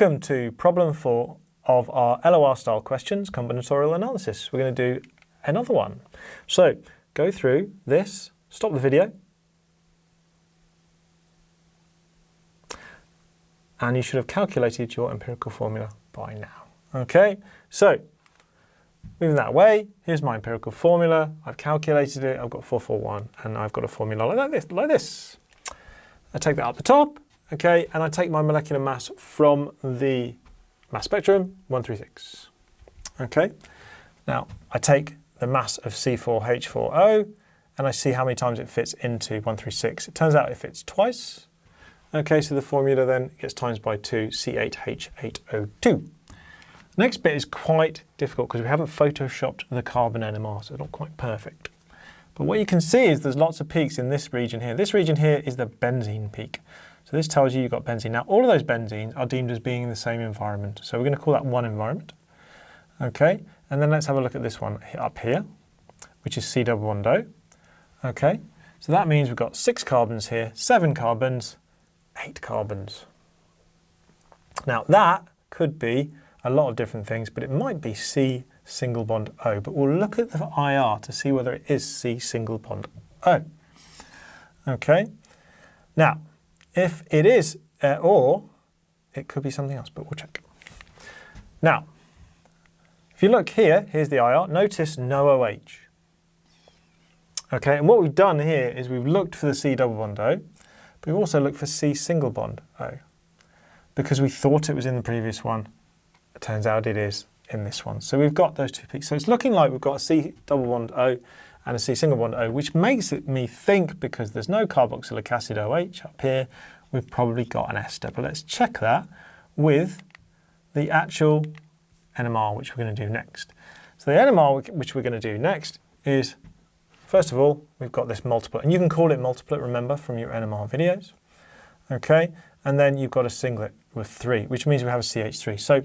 Welcome to problem 4 of our LOR style questions, combinatorial analysis. We're going to do another one. So go through this, stop the video, and you should have calculated your empirical formula by now. Okay, so moving that away, here's my empirical formula. I've calculated it, I've got 441, and I've got a formula like this. I take that up the top. Okay, and I take my molecular mass from the mass spectrum, 136. Okay, now I take the mass of C4H4O and I see how many times it fits into 136. It turns out it fits twice. Okay, so the formula then gets times by 2, C8H8O2. Next bit is quite difficult because we haven't photoshopped the carbon NMR, so it's not quite perfect. But what you can see is there's lots of peaks in this region here. This region here is the benzene peak. So this tells you you've got benzene. Now, all of those benzenes are deemed as being in the same environment. So we're going to call that one environment. Okay, and then let's have a look at this one up here, which is C double bond O. Okay, so that means we've got 6 carbons here, 7 carbons, 8 carbons. Now, that could be a lot of different things, but it might be C single bond O. But we'll look at the IR to see whether it is C single bond O. Okay, now, if it is, or it could be something else, but we'll check. Now, if you look here, here's the IR, notice no OH. Okay, and what we've done here is we've looked for the C double bond O, but we've also looked for C single bond O, because we thought it was in the previous one. It turns out it is in this one. So we've got those two peaks. So it's looking like we've got a C double bond O and a C single bond O, which makes me think, because there's no carboxylic acid OH up here, we've probably got an ester. But let's check that with the actual NMR, which we're going to do next. So the NMR which we're going to do next is, first of all, we've got this multiplet. And you can call it multiplet, remember, from your NMR videos. Okay, and then you've got a singlet with 3, which means we have a CH3. So,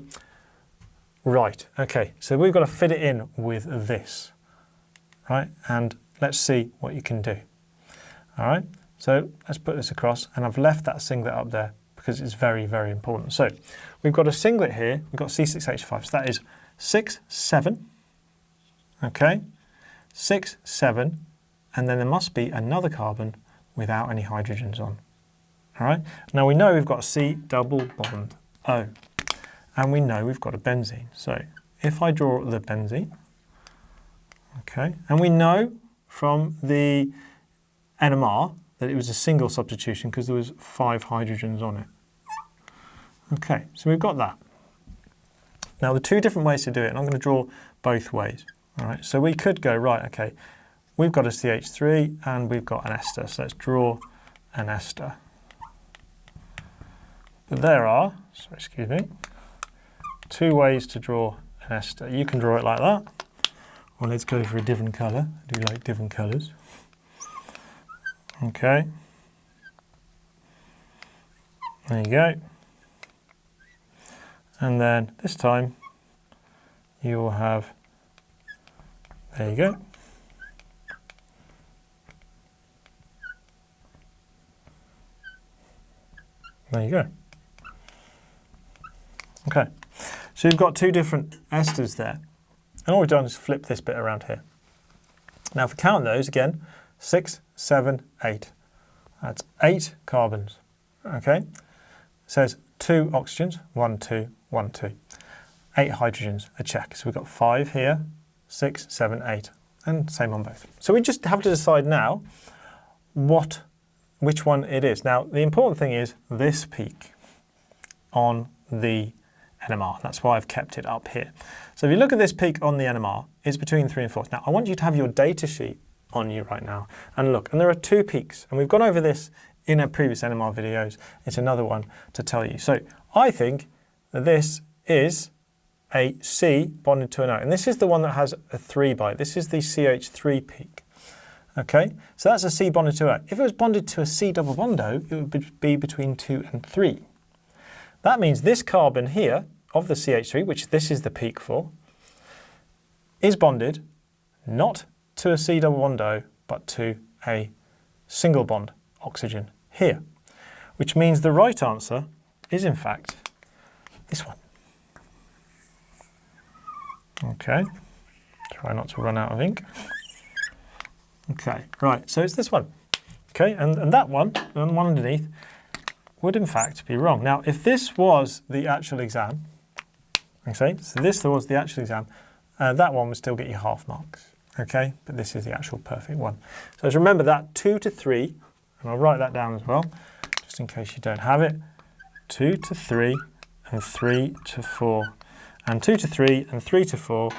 right, okay, so we've got to fit it in with this. Right, and let's see what you can do. All right, so let's put this across, and I've left that singlet up there because it's very, very important. So we've got a singlet here, we've got C6H5, so that is 6, 7, okay, 6, 7, and then there must be another carbon without any hydrogens on. All right, now we know we've got a C double bond O, and we know we've got a benzene. So if I draw the benzene, okay, and we know from the NMR that it was a single substitution because there was 5 hydrogens on it. Okay, so we've got that. Now, the 2 different ways to do it, and I'm going to draw both ways. All right, so we could go, right, okay, we've got a CH3 and we've got an ester, so let's draw an ester. But there are, sorry, excuse me, 2 ways to draw an ester. You can draw it like that. Well, let's go for a different colour. I do like different colours. Okay. There you go. And then this time you will have, there you go. There you go. Okay. So you've got 2 different esters there. And all we've done is flip this bit around here. Now, if we count those again, 6, 7, 8. That's 8 carbons. Okay? It says 2 oxygens, 1, 2, 1, 2. 8 hydrogens, a check. So we've got 5 here, 6, 7, 8. And same on both. So we just have to decide now which one it is. Now, the important thing is this peak on the NMR. That's why I've kept it up here. So if you look at this peak on the NMR, it's between 3 and 4. Now, I want you to have your data sheet on you right now and look. And there are 2 peaks. And we've gone over this in our previous NMR videos. It's another one to tell you. So I think that this is a C bonded to an O. And this is the one that has a 3 by it. This is the CH3 peak. Okay, so that's a C bonded to O. If it was bonded to a C double bond O, it would be between 2 and 3. That means this carbon here of the CH3, which this is the peak for, is bonded not to a C double bond O, but to a single bond oxygen here, which means the right answer is in fact this one. Okay, try not to run out of ink. Okay, right, so it's this one. Okay, and that one, and the one underneath, would in fact be wrong. Now, if this was the actual exam, okay, so this was the actual exam, that one would still get you half marks, okay? But this is the actual perfect one. So just remember that 2 to 3, and I'll write that down as well, just in case you don't have it. 2 to 3 and 3 to 4. And 2 to 3 and 3 to 4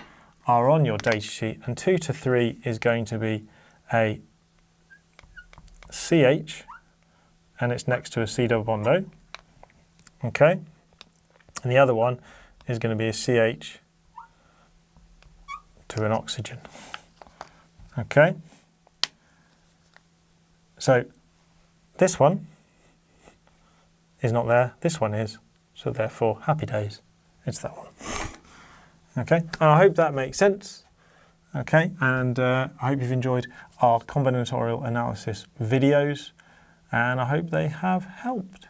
are on your data sheet, and 2 to 3 is going to be a CH, and it's next to a C double bond O, okay? And the other one is going to be a CH to an oxygen, okay? So this one is not there, this one is, so therefore, happy days, it's that one. Okay, and I hope that makes sense. Okay, and I hope you've enjoyed our combinatorial analysis videos, and I hope they have helped.